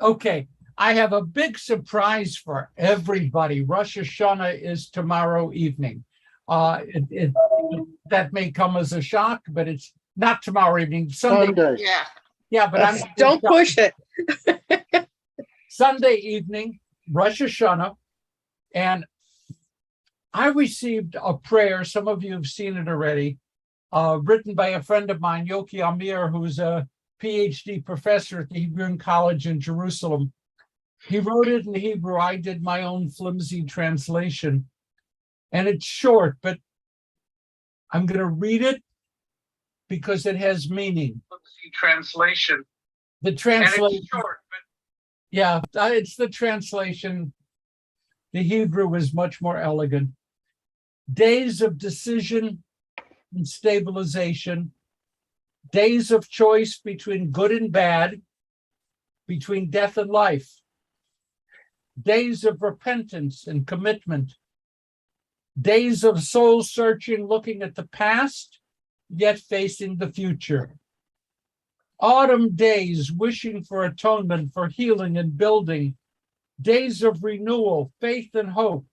Okay, I have a big surprise for everybody. Rosh Hashanah is tomorrow evening. That may come as a shock, but it's not tomorrow evening. Sunday. Yeah, but don't push it. Sunday evening, Rosh Hashanah, and I received a prayer. Some of you have seen it already, written by a friend of mine, Yoki Amir, who's a PhD professor at the Hebrew College in Jerusalem. He wrote it in Hebrew. I did my own flimsy translation, and it's short, but I'm going to read it because it has meaning. Translation. The translation. And it's short, but yeah, it's the translation. The Hebrew is much more elegant. Days of decision and stabilization, days of choice between good and bad, between death and life, days of repentance and commitment, days of soul searching, looking at the past, yet facing the future. Autumn days, wishing for atonement, for healing and building, days of renewal, faith and hope,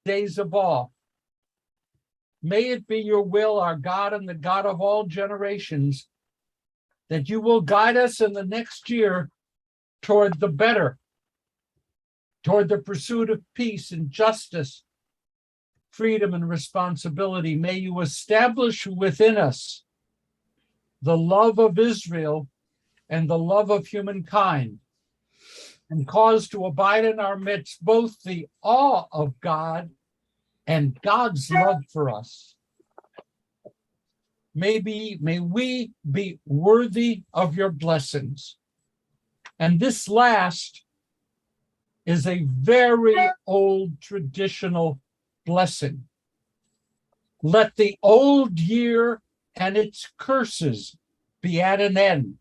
days of awe. May it be your will, our God and the God of all generations, that you will guide us in the next year toward the better, toward the pursuit of peace and justice, freedom and responsibility. May you establish within us the love of Israel and the love of humankind, and cause to abide in our midst both the awe of God and God's love for us. May we be worthy of your blessings. And this last is a very old traditional blessing. Let the old year and its curses be at an end,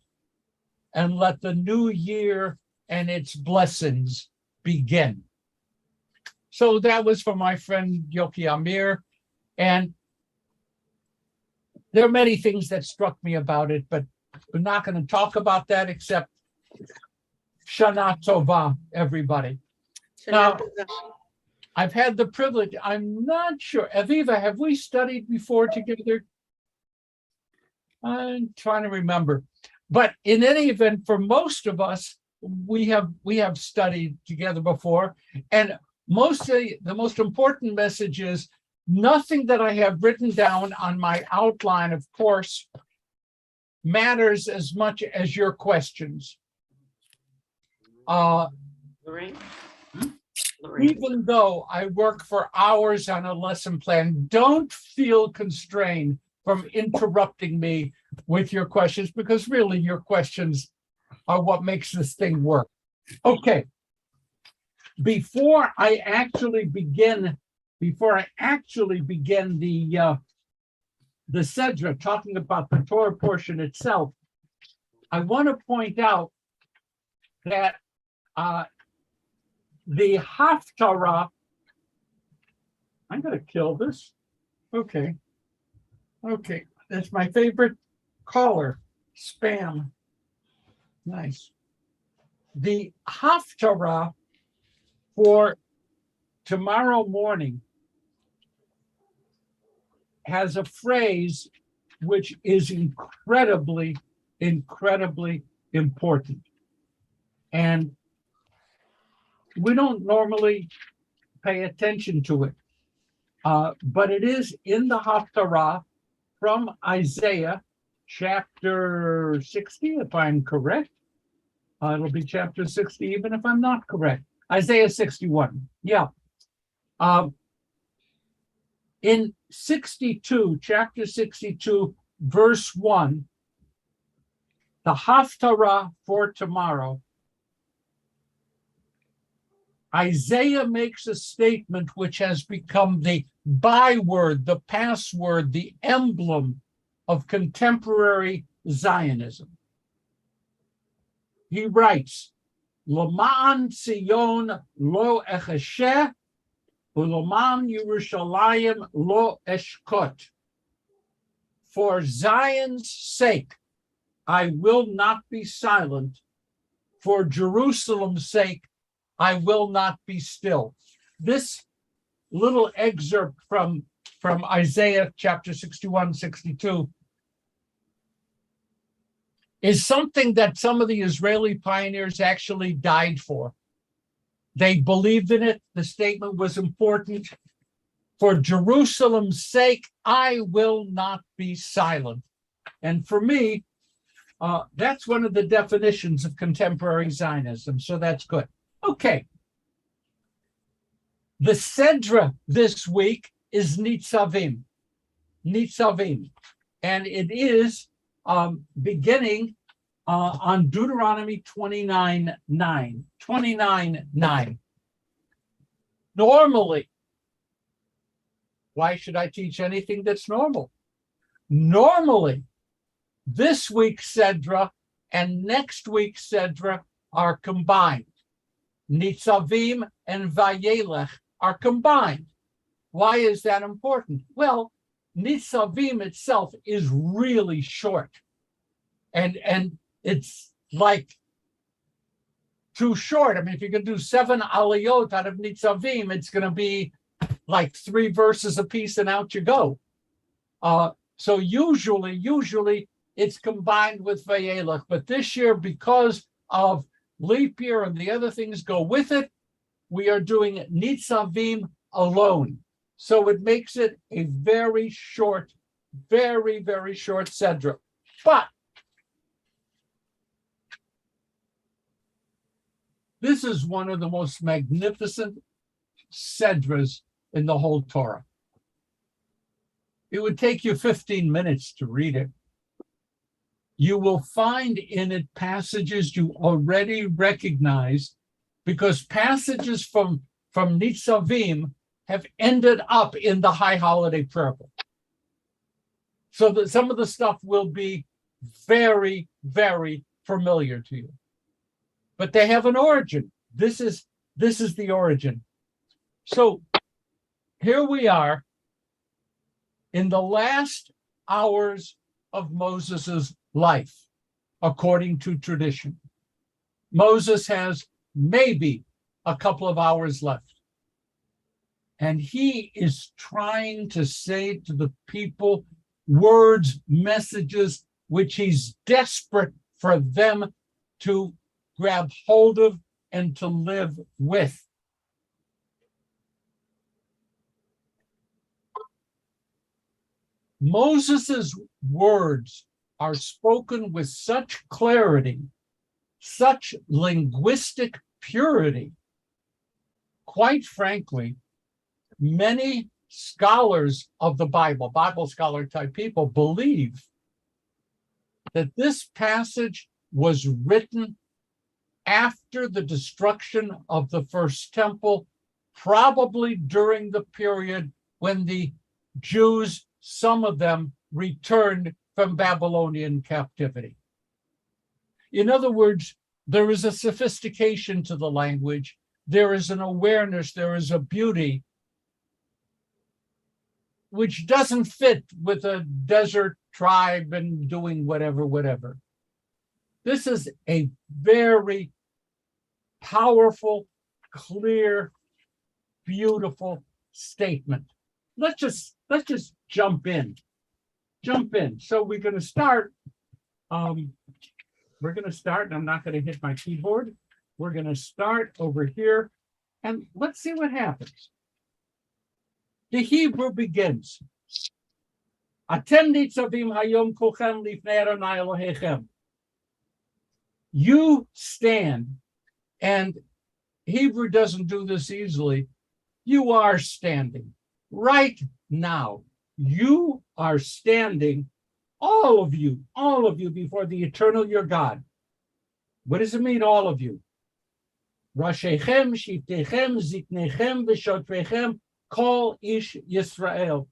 and let the new year and its blessings begin. So that was for my friend Yoki Amir. And there are many things that struck me about it, but we're not going to talk about that except Shana Tova, everybody. Now, I've had the privilege, I'm not sure, Aviva, have we studied before together? I'm trying to remember. But in any event, for most of us, we have studied together before. And mostly the most important message is nothing that I have written down on my outline, of course, matters as much as your questions. Even though I work for hours on a lesson plan, don't feel constrained from interrupting me with your questions, because really your questions are what makes this thing work. Okay. Before I actually begin the Sedra, talking about the Torah portion itself, I want to point out that the Haftarah, I'm going to kill this. Okay, that's my favorite caller, spam. Nice. The Haftarah for tomorrow morning has a phrase which is incredibly, incredibly important. And we don't normally pay attention to it, but it is in the Haftarah from Isaiah chapter 60, if I'm correct. It'll be chapter 60, even if I'm not correct. Isaiah 61, yeah. In 62, chapter 62, verse 1, the Haftarah for tomorrow, Isaiah makes a statement which has become the byword, the password, the emblem of contemporary Zionism. He writes, L'ma'an Tzion lo echesheh, u'l'ma'an Yerushalayim lo eshkot. For Zion's sake, I will not be silent. For Jerusalem's sake, I will not be still. This little excerpt from Isaiah chapter 61, 62 is something that some of the Israeli pioneers actually died for. They believed in it. The statement was important. For Jerusalem's sake, I will not be silent. And for me, that's one of the definitions of contemporary Zionism. So that's good. Okay. The Sedra this week is Nitzavim. Nitzavim. And it is beginning on Deuteronomy 29:9. 29:9. Normally, why should I teach anything that's normal? Normally, this week's Sedra and next week's Sedra are combined. Nitzavim and Vayelech are combined. Why is that important? Well, Nitzavim itself is really short. And it's like too short. I mean, if you can do 7 aliyot out of Nitzavim, it's going to be like 3 verses apiece and out you go. So usually it's combined with Vayelech. But this year, because of leap year and the other things go with it, we are doing Nitzavim alone. So it makes it a very short, very, very short Sedra. But this is one of the most magnificent Sedras in the whole Torah. It would take you 15 minutes to read it. You will find in it passages you already recognize, because passages from Nitzavim have ended up in the High Holiday Prayer Book. So that some of the stuff will be very, very familiar to you. But they have an origin. This is the origin. So here we are in the last hours of Moses's life, according to tradition. Moses has maybe a couple of hours left. And he is trying to say to the people words, messages, which he's desperate for them to grab hold of and to live with. Moses's words are spoken with such clarity, such linguistic purity. Quite frankly, many scholars of the Bible scholar type people, believe that this passage was written after the destruction of the first temple, probably during the period when the Jews, some of them, returned from Babylonian captivity. In other words, there is a sophistication to the language, there is an awareness, there is a beauty which doesn't fit with a desert tribe and doing whatever. This is a very powerful, clear, beautiful statement. Let's just jump in. So we're going to start. And I'm not going to hit my keyboard. We're going to start over here, and let's see what happens. The Hebrew begins. Atem nitzavim hayom kulchem lifnei Adonai Elohechem. You stand, and Hebrew doesn't do this easily. You are standing right now. You are standing, all of you before the eternal your God. What does it mean, all of you? Rashechem, Shiftechem, Ziknechem, V'shotrechem, Kol Ish Yisrael.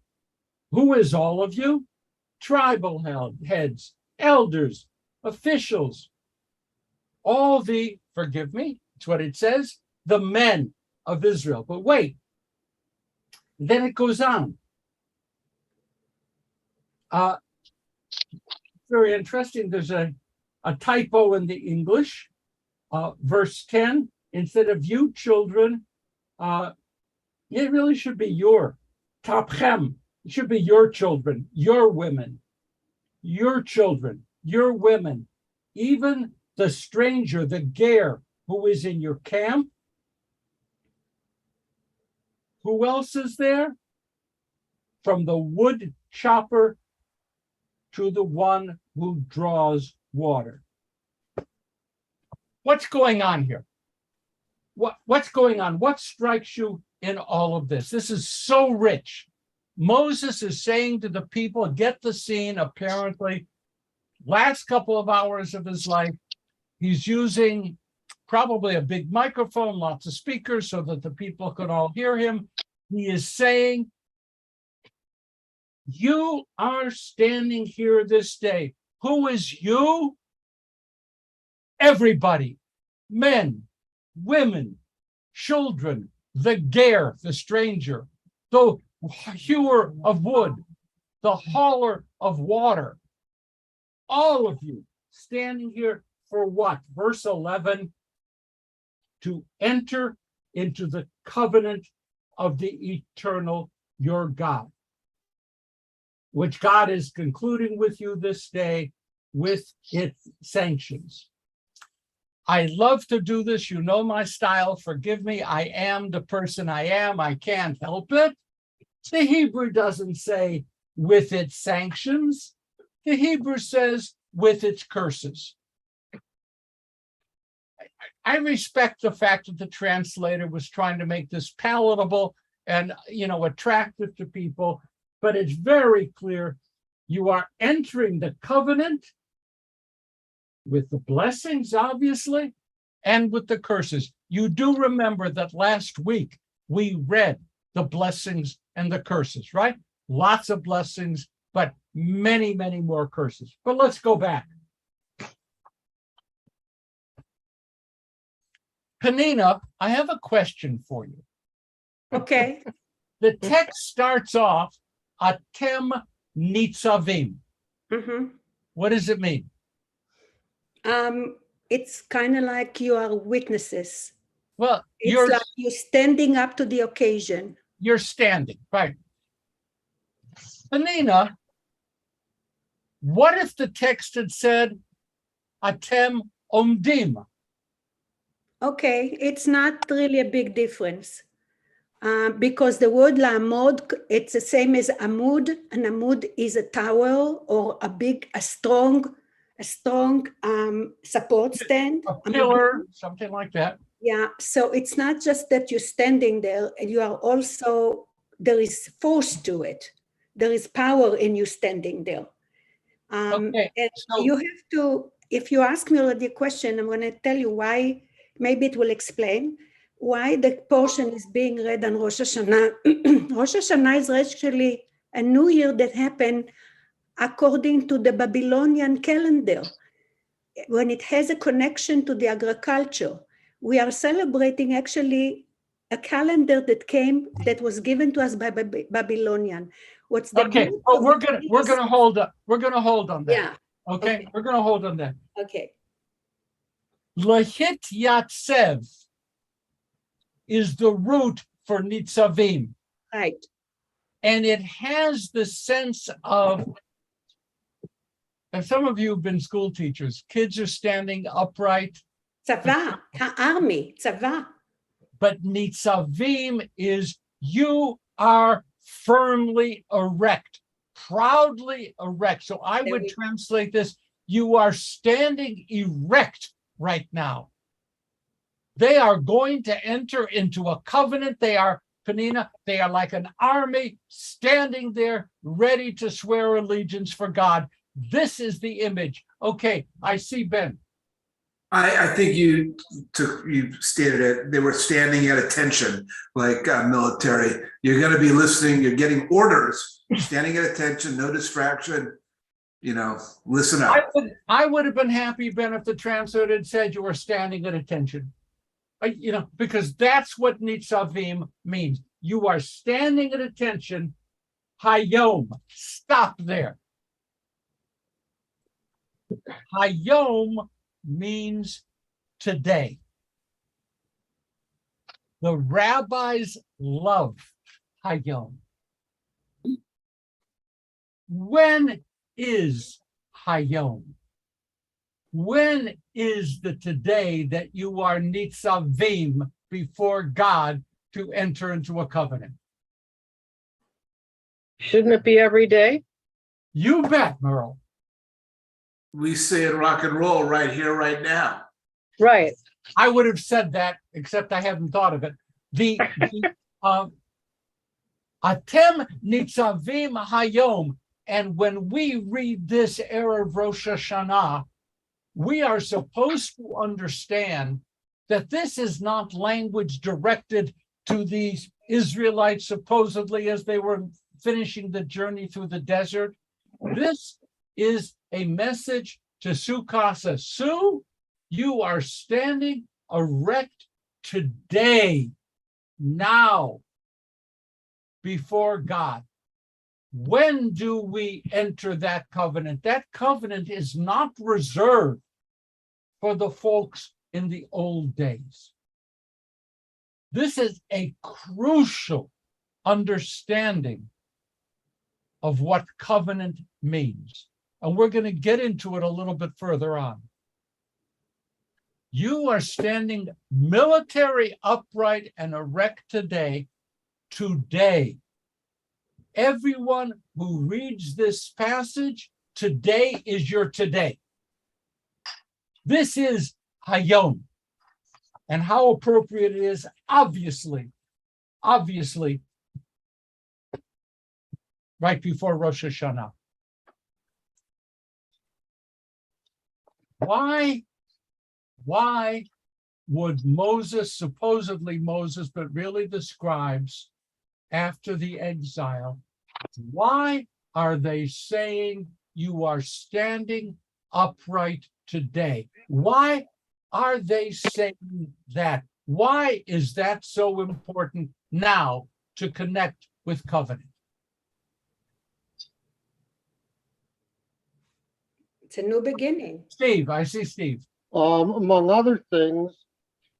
Who is all of you? Tribal heads, elders, officials, all the, forgive me, it's what it says, the men of Israel. But wait, then it goes on. very interesting. There's a typo in the English. Verse 10, instead of you children, it really should be your tapchem. It should be your children, your women, your children, your women, even the stranger, the ger who is in your camp. Who else is there? From the wood chopper to the one who draws water. What's going on here? What's going on? What strikes you in all of this? This is so rich. Moses is saying to the people, get the scene, apparently, last couple of hours of his life, he's using probably a big microphone, lots of speakers so that the people could all hear him. He is saying, you are standing here this day. Who is you? Everybody, men, women, children, the ger, the stranger, the hewer of wood, the hauler of water. All of you standing here for what? Verse 11, to enter into the covenant of the eternal your God, which God is concluding with you this day with its sanctions. I love to do this. You know my style. Forgive me. I am the person I am. I can't help it. The Hebrew doesn't say with its sanctions. The Hebrew says with its curses. I respect the fact that the translator was trying to make this palatable and, attractive to people, but it's very clear you are entering the covenant with the blessings, obviously, and with the curses. You do remember that last week we read the blessings and the curses, right? Lots of blessings, but many, many more curses. But let's go back. Penina, I have a question for you. Okay. The text starts off, Atem Nitzavim. Mm-hmm. What does it mean? It's kind of like you are witnesses. Well, It's like you're standing up to the occasion. You're standing, right? Penina, what if the text had said, Atem Omdim? Okay, it's not really a big difference. Because the word la'amod, it's the same as amud. An amud is a tower or a strong support stand. A pillar, something like that. Yeah, so it's not just that you're standing there, and you are also, there is force to it. There is power in you standing there. Okay, and so you have to, if you ask me already a question, I'm going to tell you why, maybe it will explain why the portion is being read on Rosh Hashanah. Rosh Hashanah is actually a new year that happened according to the Babylonian calendar, when it has a connection to the agriculture. We are celebrating actually a calendar that was given to us by Babylonian. What's the okay? Oh, we're gonna hold up. We're gonna hold on that. Yeah. Okay, we're gonna hold on that. Okay. Lahit Yatsev is the root for Nitzavim. Right. And it has the sense of, and some of you have been school teachers, kids are standing upright. Tzava, army, tzava. But Nitzavim is you are firmly erect, proudly erect. So I would translate this, you are standing erect right now. They are going to enter into a covenant. They are, Penina, they are like an army standing there ready to swear allegiance for God. This is the image. Okay, I see Ben. I think you stated it. They were standing at attention, like military. You're going to be listening. You're getting orders. Standing at attention, no distraction. Listen up. I would have been happy, Ben, if the translator had said you were standing at attention. Because that's what Nitzavim means. You are standing at attention. Hayom. Stop there. Hayom means today. The rabbis love Hayom. When is Hayom? When is the today that you are nitzavim before God to enter into a covenant? Shouldn't it be every day? You bet, Merle. We say in rock and roll right here, right now. Right. I would have said that, except I hadn't thought of it. Atem nitzavim hayom. And when we read this Erev Rosh Hashanah, we are supposed to understand that this is not language directed to these Israelites, supposedly as they were finishing the journey through the desert. This is a message to Sukasa. Su, you are standing erect today, now, before God. When do we enter that covenant? That covenant is not reserved for the folks in the old days. This is a crucial understanding of what covenant means. And we're going to get into it a little bit further on. You are standing military upright and erect today. Everyone who reads this passage, today is your today. This is Hayom. And how appropriate it is, obviously, right before Rosh Hashanah. Why would Moses, supposedly Moses, but really the scribes, after the exile, why are they saying you are standing upright today? Why are they saying that? Why is that so important now to connect with covenant? It's a new beginning. Steve, I see Steve. Among other things,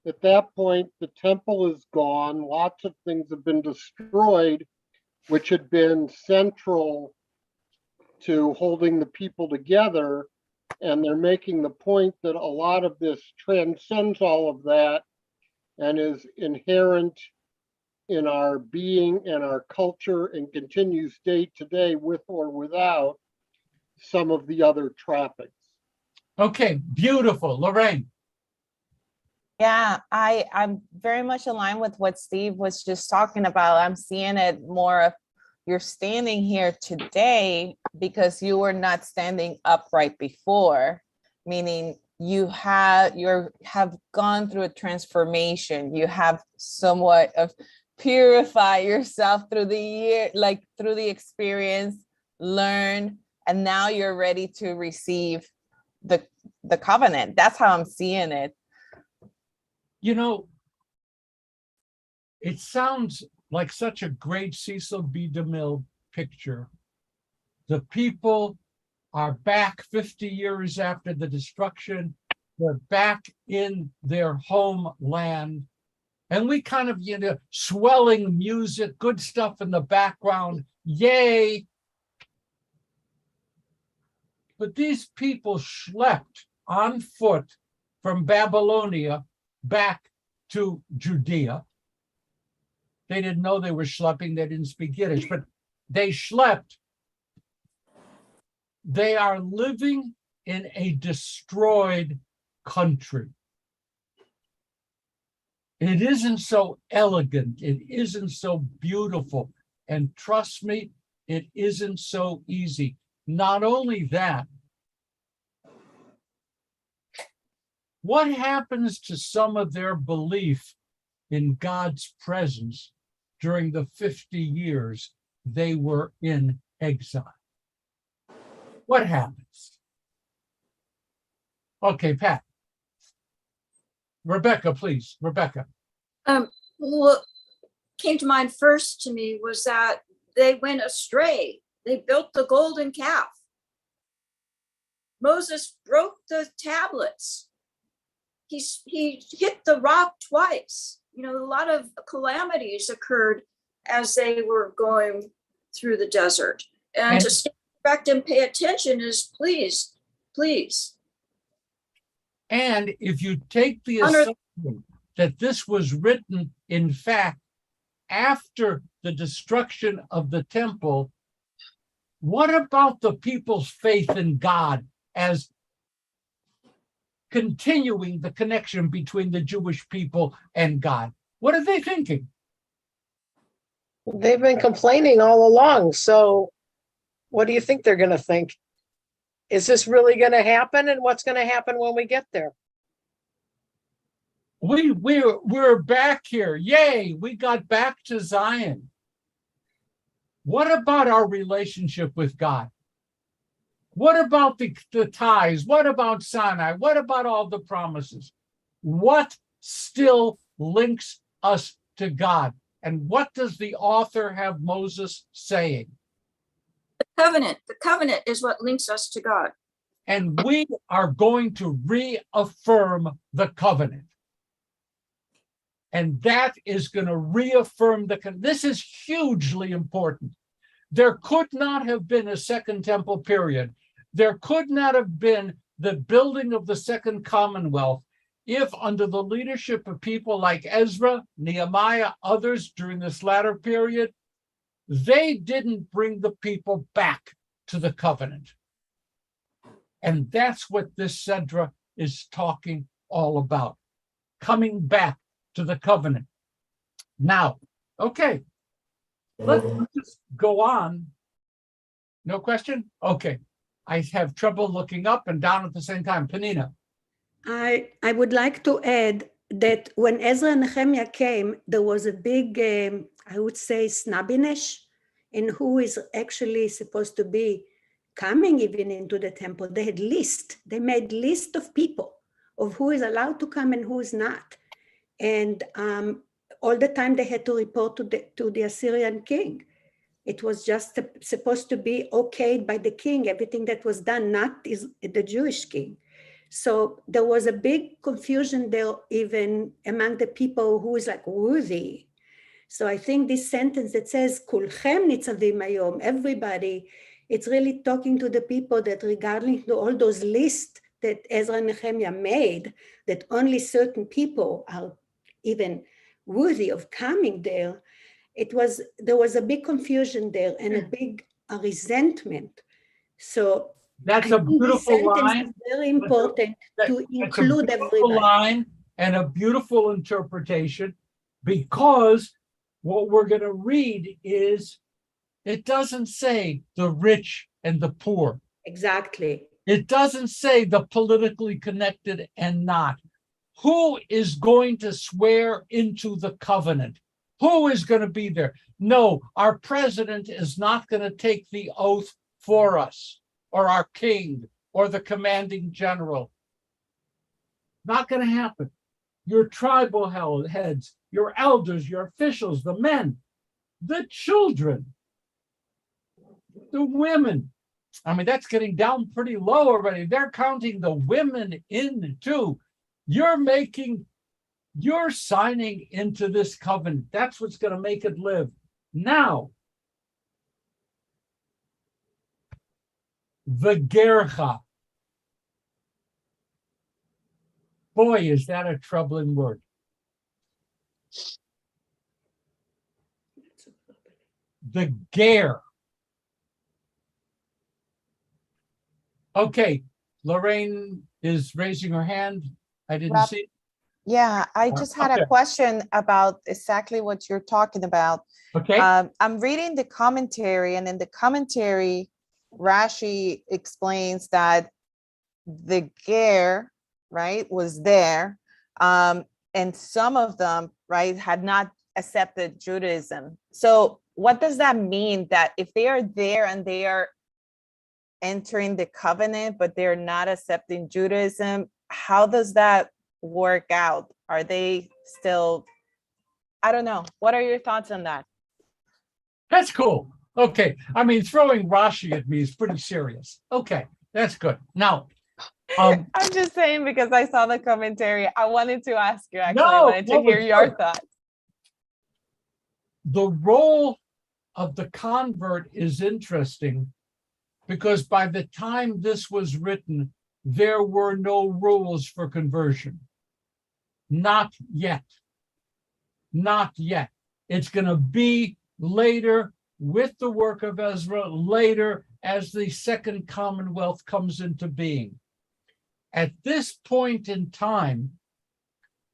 at that point, the temple is gone. Lots of things have been destroyed, which had been central to holding the people together. And they're making the point that a lot of this transcends all of that and is inherent in our being and our culture and continues day to day with or without some of the other trappings. Okay, beautiful. Lorraine. Yeah, I'm very much aligned with what Steve was just talking about. I'm seeing it more of you're standing here today because you were not standing upright before, meaning you have gone through a transformation. You have somewhat of purify yourself through the year, like through the experience, learn, and now you're ready to receive the covenant. That's how I'm seeing it. You know, it sounds like such a great Cecil B. DeMille picture. The people are back 50 years after the destruction. They're back in their homeland. And we kind of, swelling music, good stuff in the background. Yay. But these people schlepped on foot from Babylonia back to Judea. They didn't know they were schlepping. They didn't speak Yiddish, but they schlepped. They are living in a destroyed country. It isn't so elegant. It isn't so beautiful. And trust me, it isn't so easy. Not only that, what happens to some of their belief in God's presence during the 50 years they were in exile? What happens? Okay, Pat. Rebecca, please. Rebecca. What came to mind first to me was that they went astray. They built the golden calf. Moses broke the tablets. He hit the rock twice. You know, a lot of calamities occurred as they were going through the desert. And to stand back and pay attention is please. And if you take the assumption that this was written, in fact, after the destruction of the temple, what about the people's faith in God as continuing the connection between the Jewish people and God? What are they thinking? They've been complaining all along. So what do you think they're going to think? Is this really going to happen? And what's going to happen when we get there? We're back here. Yay, we got back to Zion. What about our relationship with God? What about the tithes? What about Sinai? What about all the promises? What still links us to God? And what does the author have Moses saying? The covenant is what links us to God. And we are going to reaffirm the covenant. And that is going to reaffirm this is hugely important. There could not have been a second temple period. There could not have been the building of the second commonwealth if, under the leadership of people like Ezra, Nehemiah, others during this latter period, they didn't bring the people back to the covenant. And that's what this Sedra is talking all about, coming back to the covenant. Now, okay, let's just go on. No question? Okay. I have trouble looking up and down at the same time. Penina. I would like to add that when Ezra and Nehemiah came, there was a big, I would say, snubbiness in who is actually supposed to be coming even into the temple. They had they made list of people of who is allowed to come and who is not. And all the time they had to report to the Assyrian king. It was just supposed to be okayed by the king, everything that was done, not the Jewish king. So there was a big confusion there, even among the people who is like worthy. So I think this sentence that says, Kulchem nitzavim hayom, everybody, it's really talking to the people that regarding to all those lists that Ezra and Nehemiah made, that only certain people are even worthy of coming there. There was a big confusion there and a big resentment. So that's a beautiful line. It's very important to include everybody. Line and a beautiful interpretation, because what we're going to read is, it doesn't say the rich and the poor. Exactly. It doesn't say the politically connected and not. Who is going to swear into the covenant? Who is going to be there? No, our president is not going to take the oath for us, or our king, or the commanding general. Not going to happen. Your tribal heads, your elders, your officials, the men, the children, the women. I mean, that's getting down pretty low already. They're counting the women in too. You're signing into this covenant. That's what's going to make it live. Now, the gercha. Boy, is that a troubling word. The ger. Okay, Lorraine is raising her hand. I didn't see it. Yeah, I just had a question about exactly what you're talking about. Okay. I'm reading the commentary, and in the commentary, Rashi explains that the ger, right, was there, and some of them, right, had not accepted Judaism. So what does that mean, that if they are there and they are entering the covenant, but they're not accepting Judaism, how does that work out? Are they still, I don't know. What are your thoughts on that? That's cool. Okay. I mean, throwing Rashi at me is pretty serious. Okay, that's good. Now, Um, I'm just saying because I saw the commentary. I wanted to ask you, actually. I No, wanted to no, hear it's your good. thoughts. The role of the convert is interesting because by the time this was written, there were no rules for conversion. Not yet. Not yet. It's going to be later with the work of Ezra, later as the Second Commonwealth comes into being. At this point in time,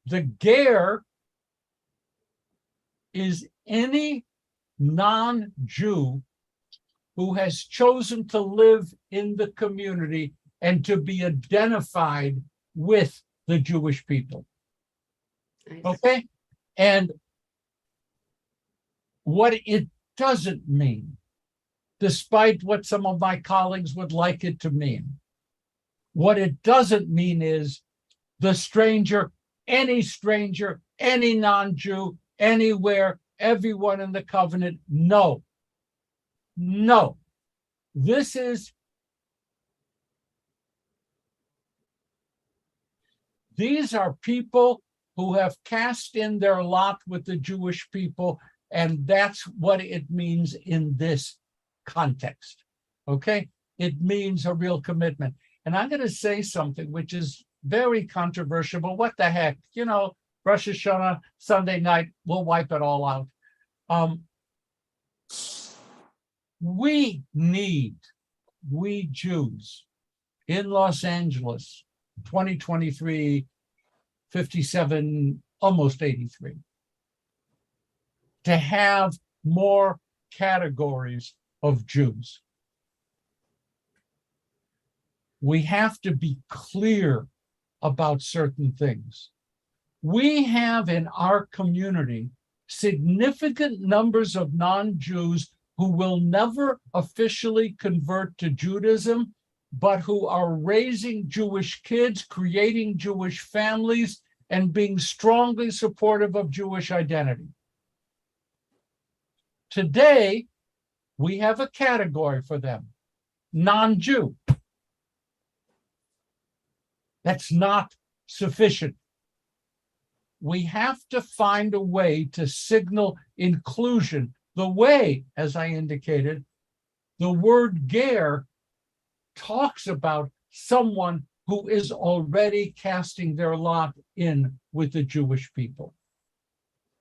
the ger is any non-Jew who has chosen to live in the community and to be identified with the Jewish people. Okay? And what it doesn't mean, despite what some of my colleagues would like it to mean, what it doesn't mean is the stranger, any non-Jew, anywhere, everyone in the covenant. No. No. These are people who have cast in their lot with the Jewish people, and that's what it means in this context. Okay? It means a real commitment. And I'm going to say something which is very controversial, but what the heck? You know, Rosh Hashanah, Sunday night, we'll wipe it all out. We Jews in Los Angeles, 2023, 57, almost 83, to have more categories of Jews. We have to be clear about certain things. We have in our community significant numbers of non-Jews who will never officially convert to Judaism, but who are raising Jewish kids, creating Jewish families, and being strongly supportive of Jewish identity. Today, we have a category for them, non-Jew. That's not sufficient. We have to find a way to signal inclusion. The way, as I indicated, the word ger talks about someone who is already casting their lot in with the Jewish people.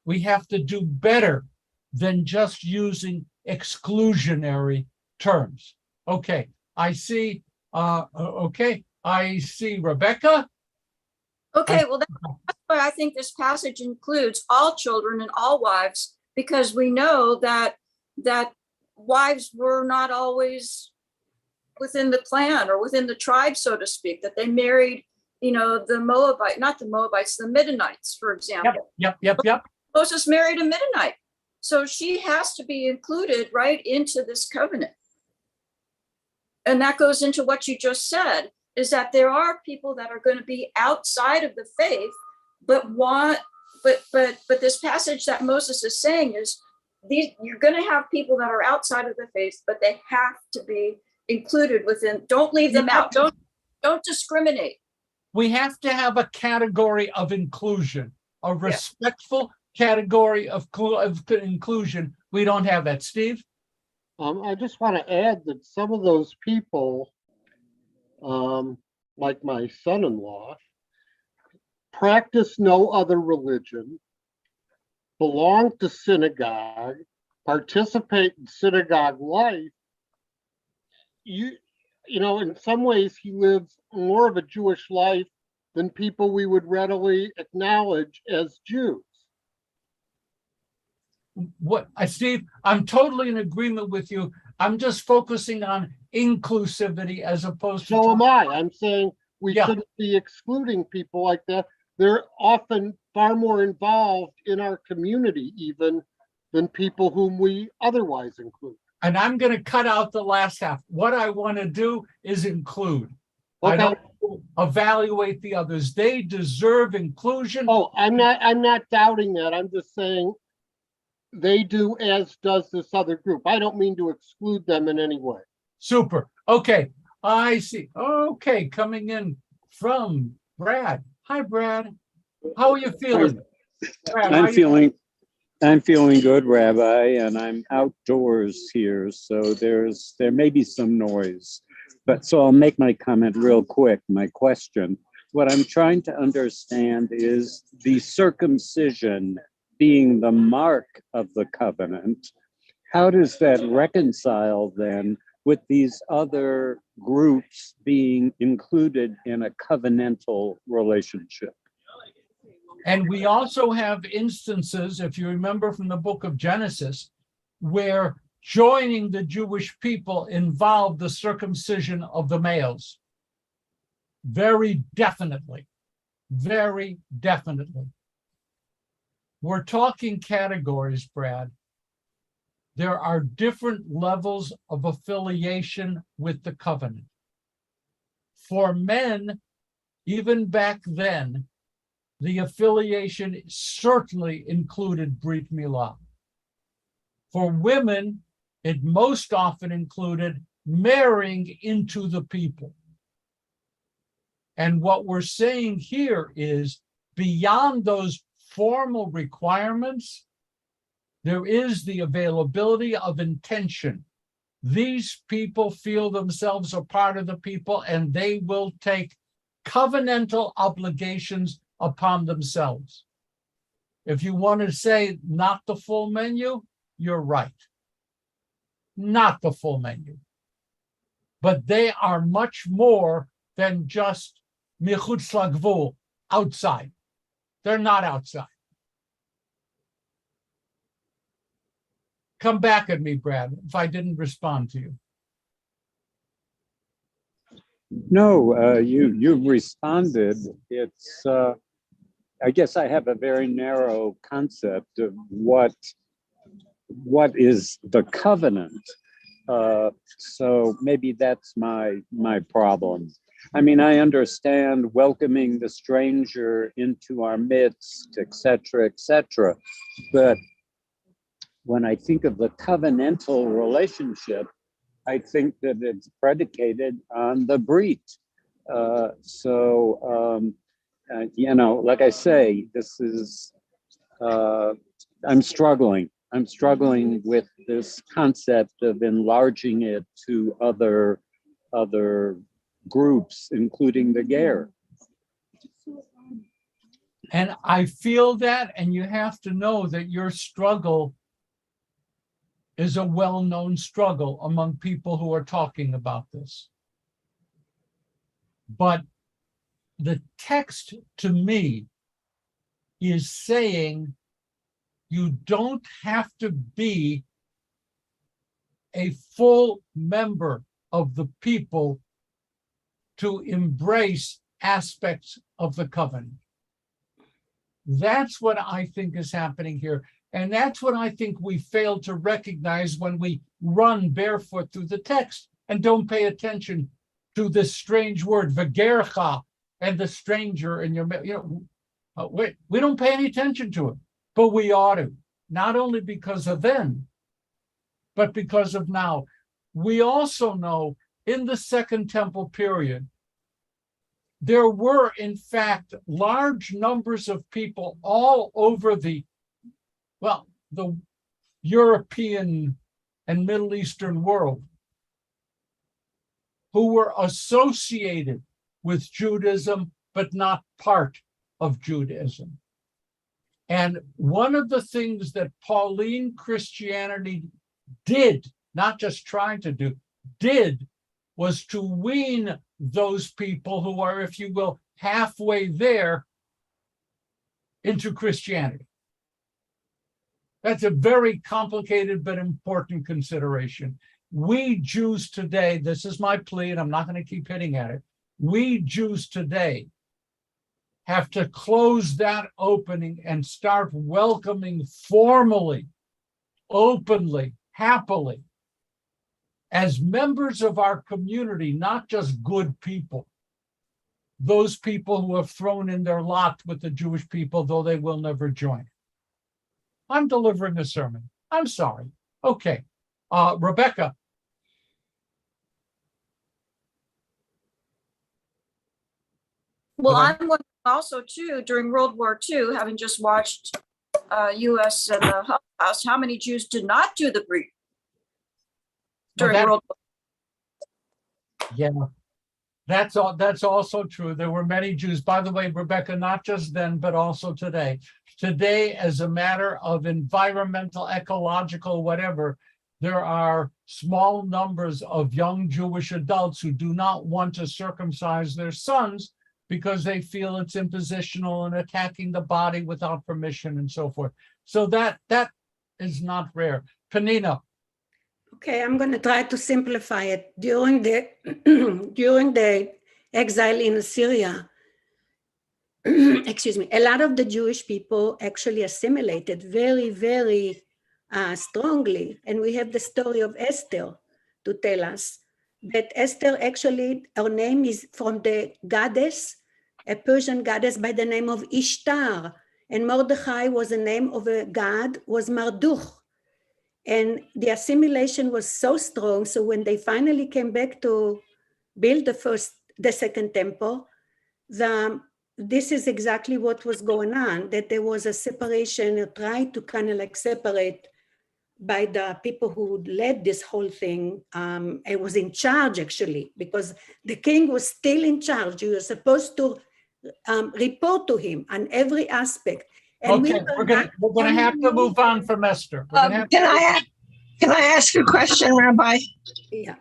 We have to do better than just using exclusionary terms. Okay, I see Rebecca. Okay, well, that's why I think this passage includes all children and all wives, because we know that wives were not always within the clan or within the tribe, so to speak, that they married, the Moabite, not the Moabites, the Midianites, for example. Yep. Moses married a Midianite. So she has to be included right into this covenant. And that goes into what you just said, is that there are people that are going to be outside of the faith, but this passage that Moses is saying is you're going to have people that are outside of the faith, but they have to be included within. Don't leave them out. Don't discriminate. We have to have a category of inclusion, a respectful category of inclusion. We don't have that. Steve? I just want to add that some of those people, like my son-in-law, practice no other religion, belong to synagogue, participate in synagogue life. In some ways, he lives more of a Jewish life than people we would readily acknowledge as Jews. Steve, I'm totally in agreement with you. I'm just focusing on inclusivity as opposed to. So am I. I'm saying we shouldn't be excluding people like that. They're often far more involved in our community even than people whom we otherwise include. And I'm going to cut out the last half. What I want to do is include. Okay. I don't evaluate the others. They deserve inclusion. Oh, I'm not doubting that. I'm just saying they do, as does this other group. I don't mean to exclude them in any way. Super. Okay. I see. Okay. Coming in from Brad. Hi, Brad. How are you feeling? Brad, how I'm are you- feeling good, Rabbi, and I'm outdoors here, so there may be some noise. But so I'll make my comment real quick, my question. What I'm trying to understand is the circumcision being the mark of the covenant. How does that reconcile then with these other groups being included in a covenantal relationship? And we also have instances, if you remember from the book of Genesis, where joining the Jewish people involved the circumcision of the males. Very definitely. Very definitely. We're talking categories, Brad. There are different levels of affiliation with the covenant. For men, even back then, the affiliation certainly included Brit Milah. For women, it most often included marrying into the people. And what we're saying here is, beyond those formal requirements, there is the availability of intention. These people feel themselves a part of the people, and they will take covenantal obligations upon themselves. If you want to say not the full menu, you're right. Not the full menu. But they are much more than just michutz lagvul, outside. They're not outside. Come back at me, Brad, if I didn't respond to you. No, you've responded. It's I guess I have a very narrow concept of what is the covenant. So maybe that's my problem. I mean, I understand welcoming the stranger into our midst, et cetera, but when I think of the covenantal relationship, I think that it's predicated on the brit. You know, like I say, this is, I'm struggling with this concept of enlarging it to other groups, including the ger. And I feel that, and you have to know that your struggle is a well-known struggle among people who are talking about this. But the text to me is saying you don't have to be a full member of the people to embrace aspects of the covenant. That's what I think is happening here. And that's what I think we fail to recognize when we run barefoot through the text and don't pay attention to this strange word, v'gercha, and the stranger in your, we don't pay any attention to it, but we ought to, not only because of then, but because of now. We also know in the Second Temple period, there were, in fact, large numbers of people all over the European and Middle Eastern world who were associated with Judaism, but not part of Judaism. And one of the things that Pauline Christianity did, not just trying to do, did, was to wean those people who are, if you will, halfway there into Christianity. That's a very complicated but important consideration. We Jews today, this is my plea, and I'm not going to keep hitting at it. We Jews today have to close that opening and start welcoming formally, openly, happily, as members of our community, not just good people, those people who have thrown in their lot with the Jewish people, though they will never join. I'm delivering a sermon. I'm sorry. Okay. Rebecca. Well, But I'm wondering also too, during World War II, having just watched US and the Holocaust, how many Jews did not do the brit during that- World War? yeah, that's also true. There were many Jews, by the way, Rebecca, not just then, but also today. Today, as a matter of environmental, ecological, whatever, there are small numbers of young Jewish adults who do not want to circumcise their sons because they feel it's impositional and attacking the body without permission and so forth. So that is not rare. Panina. Okay, I'm going to try to simplify it. During the during the exile in Syria, excuse me, a lot of the Jewish people actually assimilated very, very strongly. And we have the story of Esther to tell us that Esther actually, her name is from the goddess, a Persian goddess by the name of Ishtar. And Mordechai was the name of a god, was Marduk. And the assimilation was so strong. So when they finally came back to build the second temple, this is exactly what was going on, that there was a separation, tried to kind of like separate by the people who led this whole thing. It was in charge actually, because the king was still in charge. You were supposed to report to him on every aspect. And Okay, we're gonna have to move on from Esther. Can I ask a question, Rabbi? Yeah.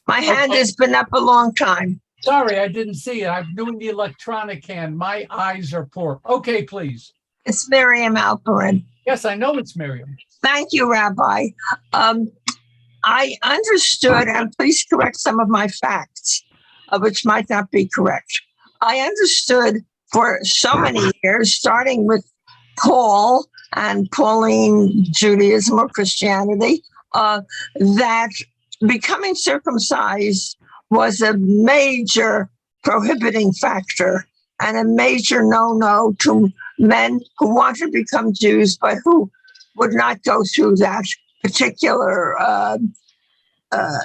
My hand has been up a long time. Sorry, I didn't see it. I'm doing the electronic hand. My eyes are poor. Okay, please. It's Miriam Alperin. Yes, I know it's Miriam. Thank you, Rabbi. I understood, and please correct some of my facts, which might not be correct. I understood for so many years, starting with Paul and Pauline Judaism or Christianity, that becoming circumcised was a major prohibiting factor and a major no-no to men who want to become Jews, but who would not go through that particular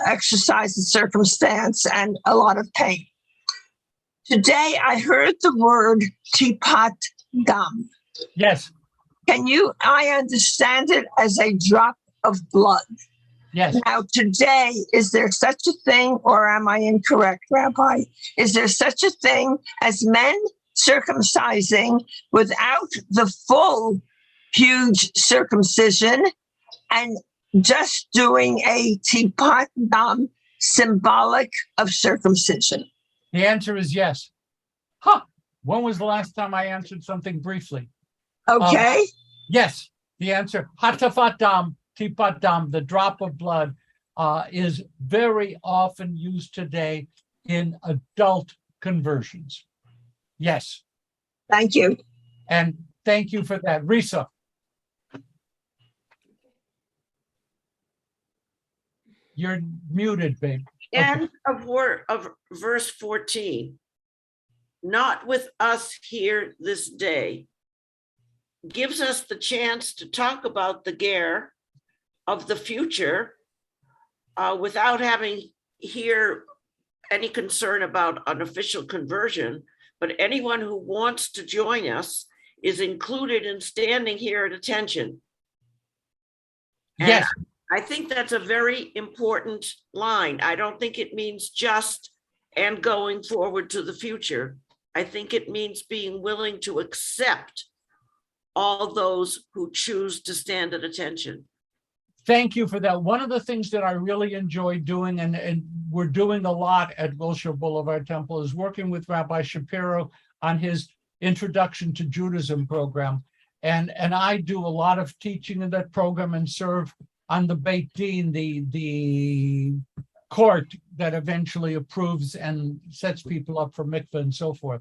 exercise and circumstance and a lot of pain. Today, I heard the word tipat dam. Yes, I understand it as a drop of blood. yes. Now, today, is there such a thing, or am I incorrect, Rabbi? Is there such a thing as men circumcising without the full huge circumcision and just doing a tipat dam symbolic of circumcision? The answer is yes. Huh. When was the last time I answered something briefly? Okay. Yes, the answer, hatafat dam, tipat dam, the drop of blood, is very often used today in adult conversions. Yes. Thank you. And thank you for that. Risa. You're muted, babe. End of verse 14. Not with us here this day gives us the chance to talk about the ger of the future without having here any concern about an official conversion, but anyone who wants to join us is included in standing here at attention. And Yes. I think that's a very important line. I don't think it means just and going forward to the future. I think it means being willing to accept all those who choose to stand at attention. Thank you for that. One of the things that I really enjoy doing, and we're doing a lot at Wilshire Boulevard Temple, is working with Rabbi Shapiro on his Introduction to Judaism program. And I do a lot of teaching in that program and serve on the Beit Din, the court that eventually approves and sets people up for mikveh and so forth.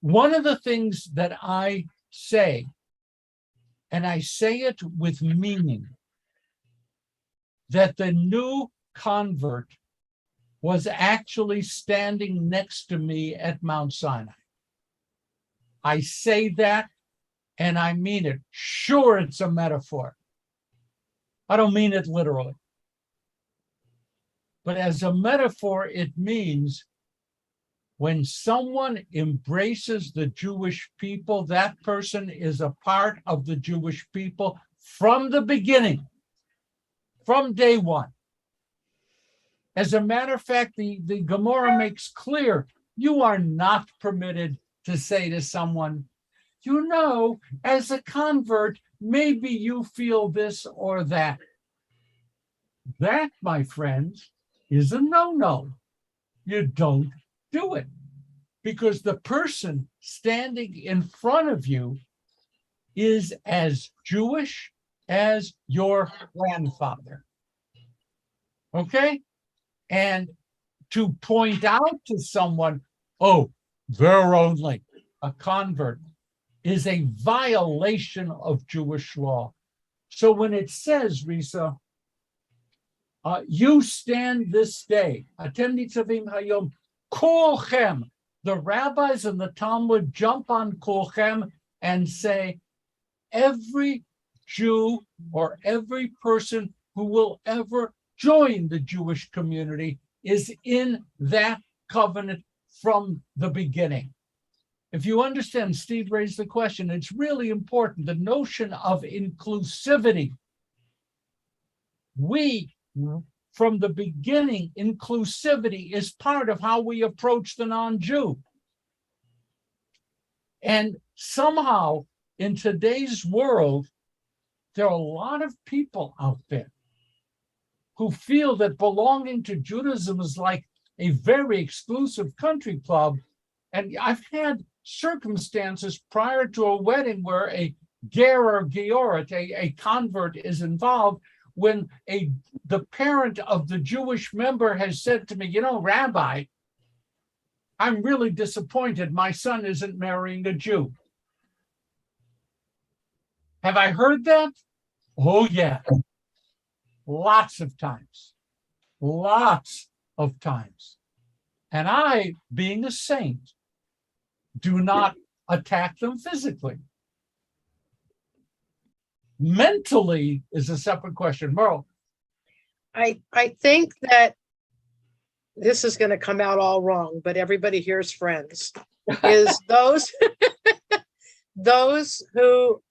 One of the things that I say, and I say it with meaning, that the new convert was actually standing next to me at Mount Sinai. I say that and I mean it. Sure, it's a metaphor. I don't mean it literally. But as a metaphor, it means when someone embraces the Jewish people, that person is a part of the Jewish people from the beginning, from day one. As a matter of fact, the Gemara makes clear, you are not permitted to say to someone, you know, as a convert, maybe you feel this or that. That, my friends, is a no-no. You don't do it because the person standing in front of you is as Jewish as your grandfather. Okay? And to point out to someone, oh, they're only a convert, is a violation of Jewish law. So when it says, Risa, you stand this day, Atem nitzavim hayom, kolchem, the rabbis and the Talmud jump on kolchem and say, every Jew or every person who will ever join the Jewish community is in that covenant from the beginning. If you understand, Steve raised the question, it's really important, the notion of inclusivity. We, from the beginning, inclusivity is part of how we approach the non-Jew. And somehow, in today's world, there are a lot of people out there who feel that belonging to Judaism is like a very exclusive country club. And I've had circumstances prior to a wedding where a ger or georet, a convert, is involved, when the parent of the Jewish member has said to me, you know, Rabbi, I'm really disappointed my son isn't marrying a Jew. Have I heard that? Oh, yeah. Lots of times. Lots of times. And I, being a saint, do not attack them physically. Mentally is a separate question. Merle. I think that this is going to come out all wrong, but everybody here's friends. Is those who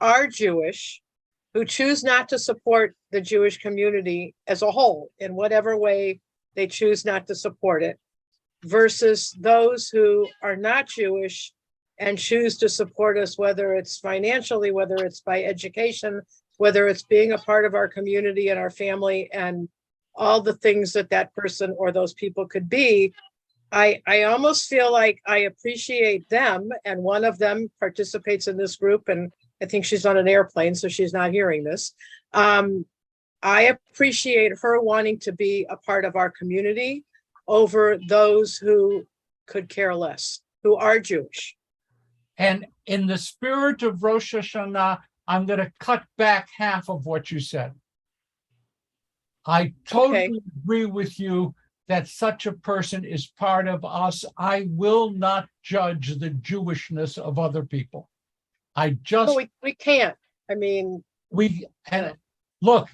are Jewish, who choose not to support the Jewish community as a whole, in whatever way they choose not to support it, versus those who are not Jewish and choose to support us, whether it's financially, whether it's by education, whether it's being a part of our community and our family and all the things that that person or those people could be. I almost feel like I appreciate them, and one of them participates in this group, and I think she's on an airplane, so she's not hearing this. I appreciate her wanting to be a part of our community over those who could care less, who are Jewish. And in the spirit of Rosh Hashanah, I'm going to cut back half of what you said. I totally agree with you that such a person is part of us. I will not judge the Jewishness of other people. I just... No, we can't. I mean... Look,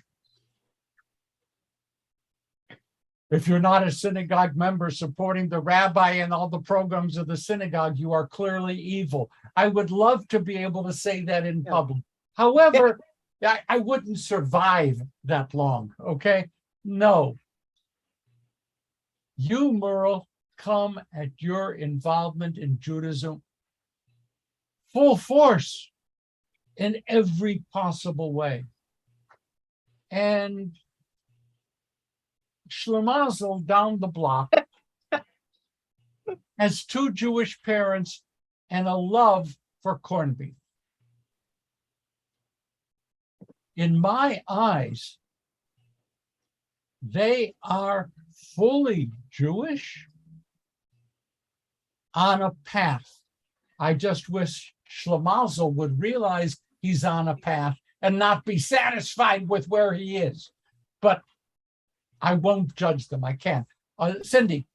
if you're not a synagogue member supporting the rabbi and all the programs of the synagogue, you are clearly evil. I would love to be able to say that in public. However, I wouldn't survive that long, okay? No. You, Merle, come at your involvement in Judaism full force in every possible way. And Schlemazel down the block has two Jewish parents and a love for corned beef. In my eyes, they are fully Jewish on a path. I just wish Schlemazel would realize he's on a path and not be satisfied with where he is. But I won't judge them. I can't. Cindy.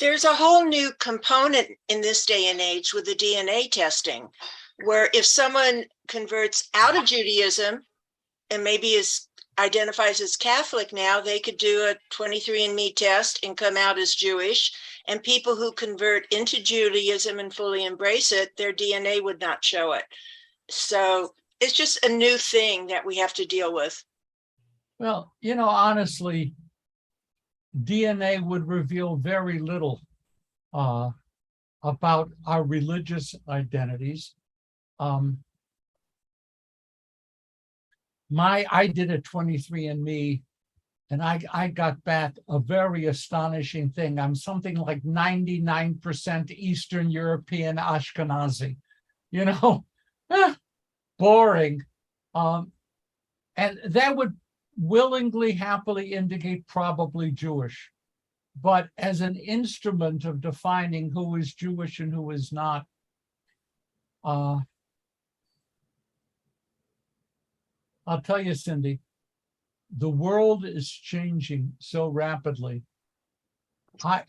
There's a whole new component in this day and age with the DNA testing, where if someone converts out of Judaism and maybe is identifies as Catholic now, they could do a 23andMe test and come out as Jewish. And people who convert into Judaism and fully embrace it, their DNA would not show it. So it's just a new thing that we have to deal with. Well, honestly, DNA would reveal very little about our religious identities. I did a 23andMe, and I got back a very astonishing thing. I'm something like 99% Eastern European Ashkenazi, boring. And that would willingly, happily indicate probably Jewish. But as an instrument of defining who is Jewish and who is not, I'll tell you, Cindy, the world is changing so rapidly. I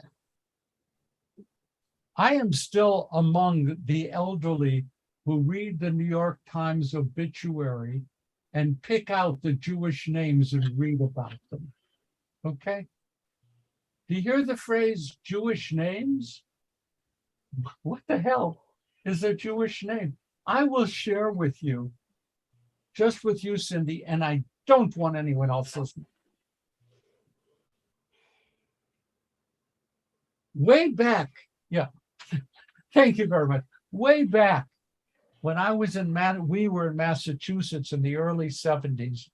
am still among the elderly who read the New York Times obituary and pick out the Jewish names and read about them. Okay? Do you hear the phrase Jewish names? What the hell is a Jewish name? I will share with you, just with you, Cindy, and I don't want anyone else listening. Way back, yeah, thank you very much. Way back when I was we were in Massachusetts in the early 70s.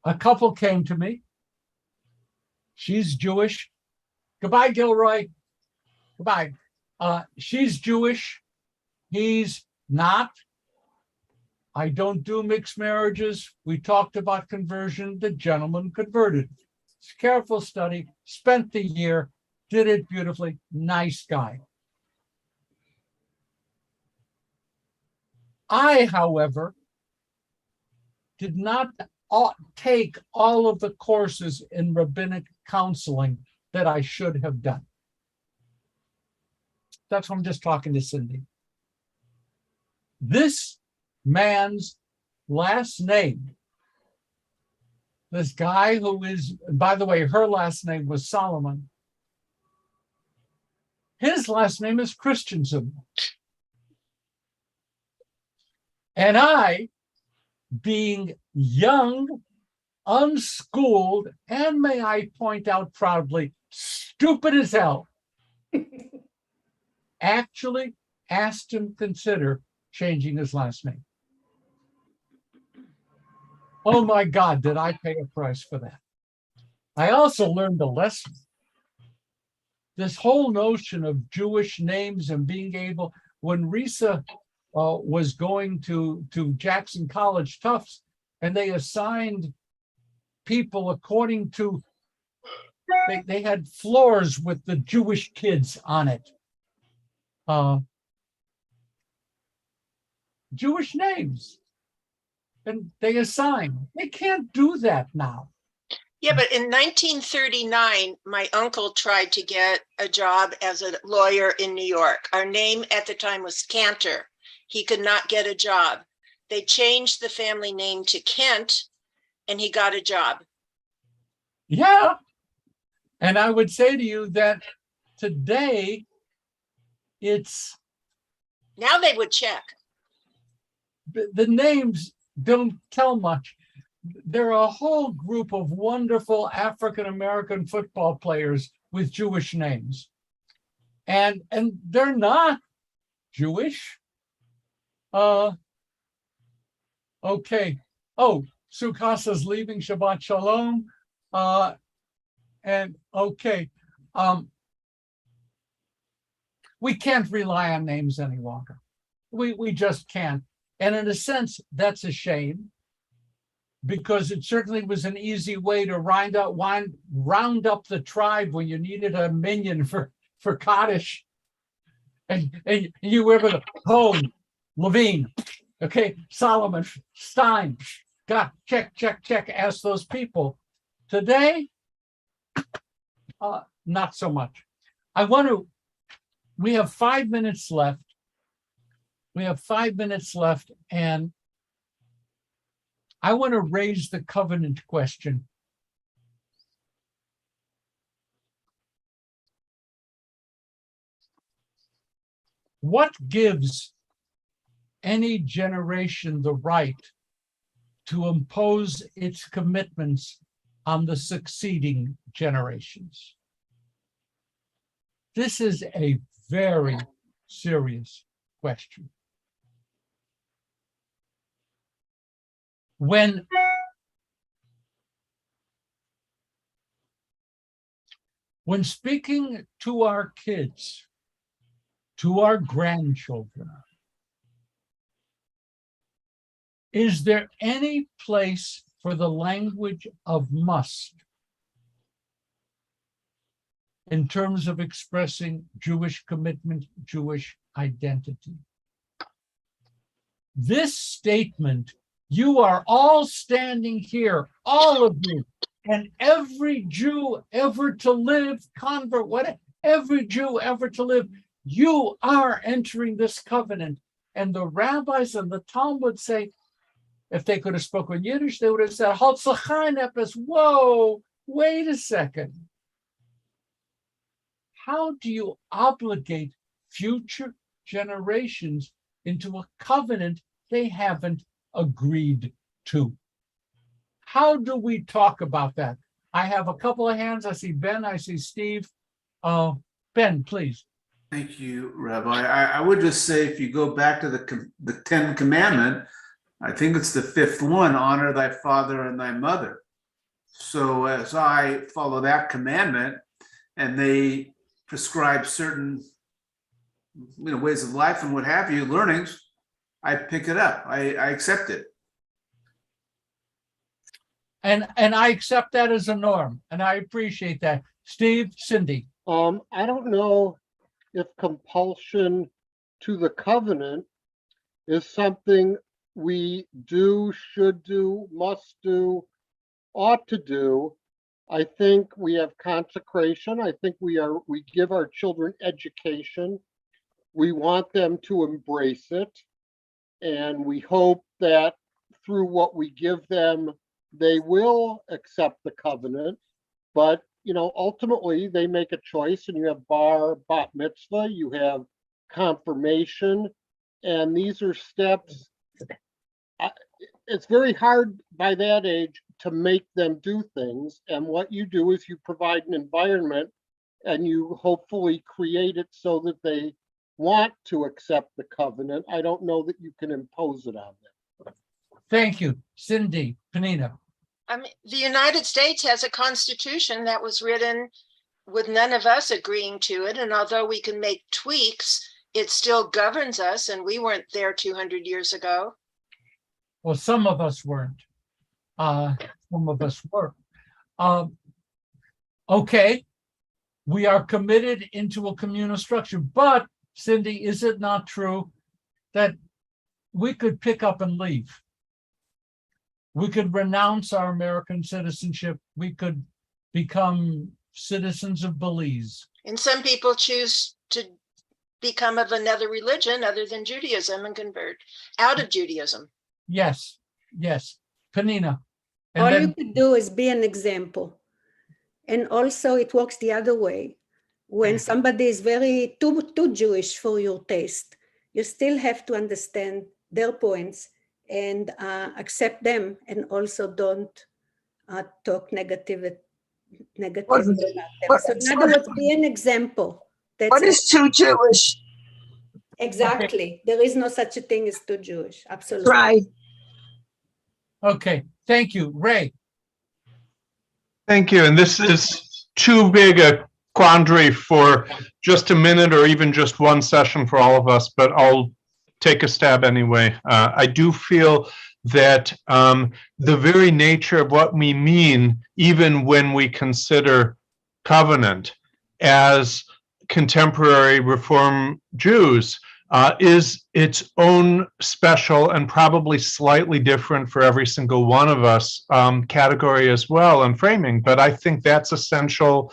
A couple came to me. She's Jewish. Goodbye, Gilroy. Goodbye. She's Jewish. He's not. I don't do mixed marriages. We talked about conversion. The gentleman converted. It's a careful study. Spent the year. Did it beautifully. Nice guy. I, however, did not take all of the courses in rabbinic counseling that I should have done. That's why I'm just talking to Cindy. This man's last name, this guy who is, by the way, her last name was Solomon. His last name is Christensen. And I, being young, unschooled, and may I point out proudly, stupid as hell, actually asked him to consider changing his last name. Oh my God, did I pay a price for that? I also learned a lesson. This whole notion of Jewish names and being able, when Risa was going to Jackson College Tufts, and they assigned people according to, they had floors with the Jewish kids on it. Jewish names. And they assign. They can't do that now. Yeah, but in 1939, my uncle tried to get a job as a lawyer in New York. Our name at the time was Cantor. He could not get a job. They changed the family name to Kent, and he got a job. Yeah. And I would say to you that today it's... Now they would check. The names don't tell much. There are a whole group of wonderful African-American football players with Jewish names. And they're not Jewish. Okay. Oh, Sukasa's leaving, Shabbat Shalom. And okay. We can't rely on names any longer. We just can't. And in a sense, that's a shame, because it certainly was an easy way to round up the tribe when you needed a minion for Kaddish. And you were able to Hone, Levine, okay, Solomon, Stein, got check, ask those people. Today, not so much. We have 5 minutes left. We have 5 minutes left, and I want to raise the covenant question. What gives any generation the right to impose its commitments on the succeeding generations? This is a very serious question. When speaking to our kids, to our grandchildren, is there any place for the language of must in terms of expressing Jewish commitment, Jewish identity? This statement, you are all standing here, all of you, and every Jew ever to live, convert, whatever, every Jew ever to live, you are entering this covenant. And the rabbis and the Talmud say, if they could have spoken Yiddish, they would have said, whoa, wait a second. How do you obligate future generations into a covenant they haven't agreed to? How do we talk about that? I have a couple of hands. I see Ben, I see Steve. Ben, please. Thank you, Rabbi. I would just say, if you go back to the 10th commandment, I think it's the 5th one, honor thy father and thy mother. So as I follow that commandment, and they prescribe certain ways of life and what have you, learnings, I pick it up. I accept it. And I accept that as a norm, and I appreciate that. Steve, Cindy. I don't know if compulsion to the covenant is something we do, should do, must do, ought to do. I think we have consecration. I think we give our children education. We want them to embrace it. And we hope that through what we give them, they will accept the covenant. But ultimately they make a choice, and you have bat mitzvah, you have confirmation, and these are steps. It's very hard by that age to make them do things. And what you do is you provide an environment, and you hopefully create it so that they want to accept the covenant. I don't know that you can impose it on them. Thank you. Cindy, Penina. The United States has a constitution that was written with none of us agreeing to it. And although we can make tweaks, it still governs us, and we weren't there 200 years ago. Well, some of us weren't. Some of us were. Okay, we are committed into a communal structure. But, Cindy, is it not true that we could pick up and leave? We could renounce our American citizenship. We could become citizens of Belize. And some people choose to become of another religion other than Judaism and convert out of Judaism. Yes, yes. Penina. All you could do is be an example. And also it works the other way. When somebody is very too Jewish for your taste, you still have to understand their points and accept them, and also don't talk negatively about them. So in other words, be an example. What is too Jewish? Exactly. There is no such a thing as too Jewish. Absolutely. Right. Okay, thank you. Ray. Thank you. And this is too big a quandary for just a minute or even just one session for all of us, but I'll take a stab anyway. I do feel that the very nature of what we mean, even when we consider covenant as contemporary Reform Jews, is its own special and probably slightly different for every single one of us category as well and framing. But I think that's essential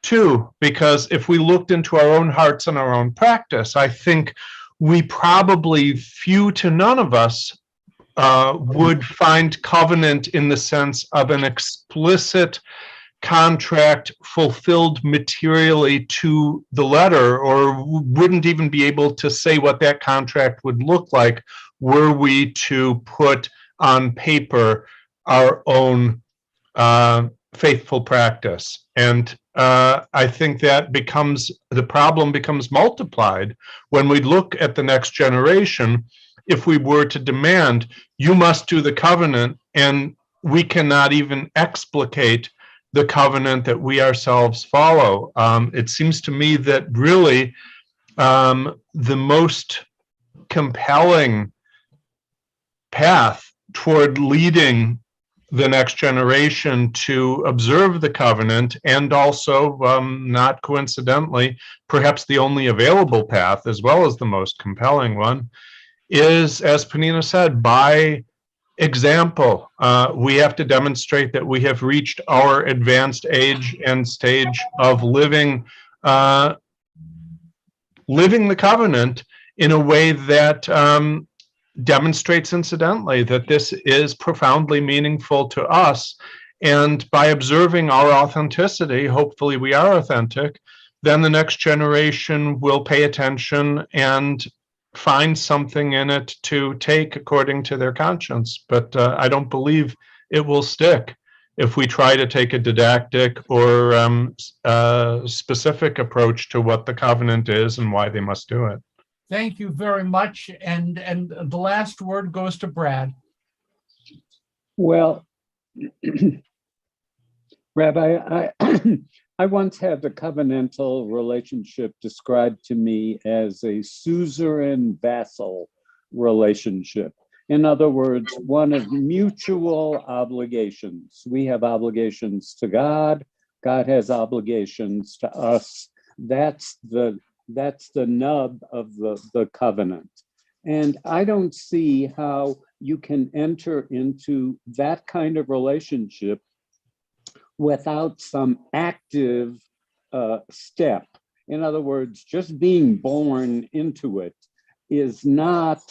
too, because if we looked into our own hearts and our own practice, I think we probably, few to none of us, would find covenant in the sense of an explicit contract fulfilled materially to the letter, or wouldn't even be able to say what that contract would look like were we to put on paper our own faithful practice. And I think that the problem becomes multiplied when we look at the next generation. If we were to demand, you must do the covenant, and we cannot even explicate the covenant that we ourselves follow. It seems to me that really the most compelling path toward leading the next generation to observe the covenant, and also, not coincidentally, perhaps the only available path, as well as the most compelling one, is, as Panina said, by example. We have to demonstrate that we have reached our advanced age and stage of living the covenant in a way that demonstrates incidentally that this is profoundly meaningful to us. And by observing our authenticity, hopefully we are authentic, then the next generation will pay attention and find something in it to take according to their conscience. But I don't believe it will stick if we try to take a didactic or specific approach to what the covenant is and why they must do it. Thank you very much. And the last word goes to Brad. Well, Rabbi, I once had the covenantal relationship described to me as a suzerain-vassal relationship. In other words, one of mutual obligations. We have obligations to God. God has obligations to us. That's the nub of the covenant. And I don't see how you can enter into that kind of relationship without some active step. In other words, just being born into it is not,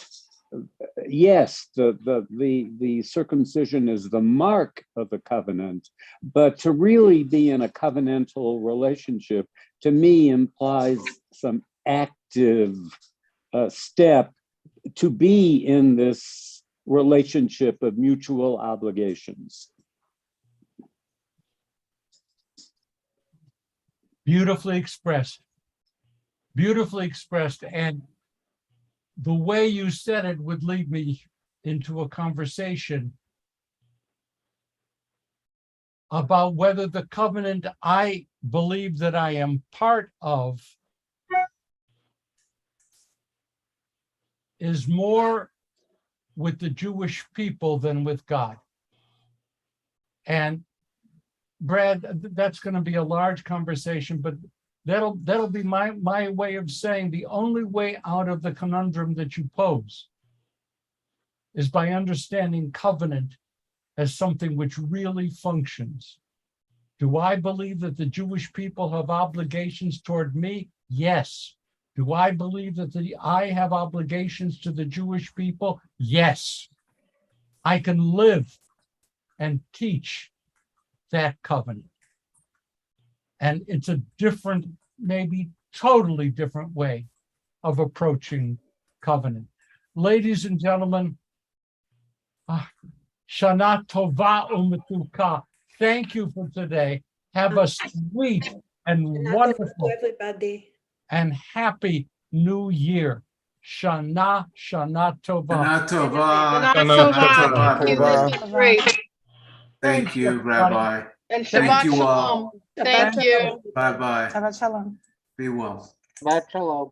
yes, the circumcision is the mark of the covenant, but to really be in a covenantal relationship, to me, implies some active step to be in this relationship of mutual obligations. Beautifully expressed. Beautifully expressed. And the way you said it would lead me into a conversation about whether the covenant I believe that I am part of is more with the Jewish people than with God. And Brad, that's going to be a large conversation, but that'll be my way of saying the only way out of the conundrum that you pose is by understanding covenant as something which really functions. Do I believe that the Jewish people have obligations toward me? Yes. Do I believe that I have obligations to the Jewish people? Yes. I can live and teach that covenant. And it's a different, maybe totally different way of approaching covenant. Ladies and gentlemen, Shana Tova Umetuka, thank you for today. Have a sweet and wonderful everybody and happy new year. Shana Tova. Shana Tova. Shana Tova, Thank you. everyone. This was great. Thank you, Rabbi. And Thank Shabbat you all. Shalom. Thank you. Bye-bye. Shabbat shalom. Be well. Shabbat shalom.